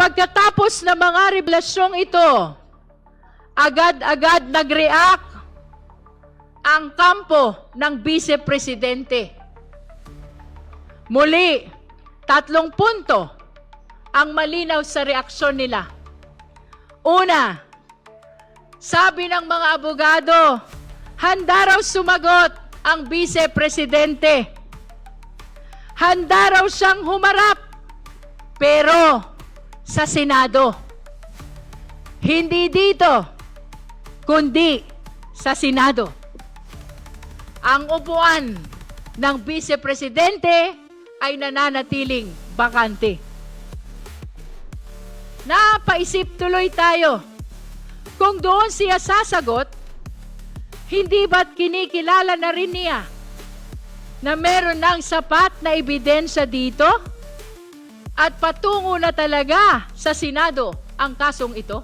pagkatapos ng mga revelasyong ito, agad-agad nag-react ang kampo ng Vice Presidente. Muli, 3 punto ang malinaw sa reaksyon nila. Una, sabi ng mga abogado, handa raw sumagot ang Vice Presidente. Handa raw siyang humarap, pero sa Senado. Hindi dito, kundi sa Senado. Ang upuan ng Vice Presidente ay nananatiling bakante. Napaisip tuloy tayo, kung doon siya sasagot, hindi ba't kinikilala na rin niya na meron ng sapat na ebidensya dito at patungo na talaga sa Senado ang kasong ito?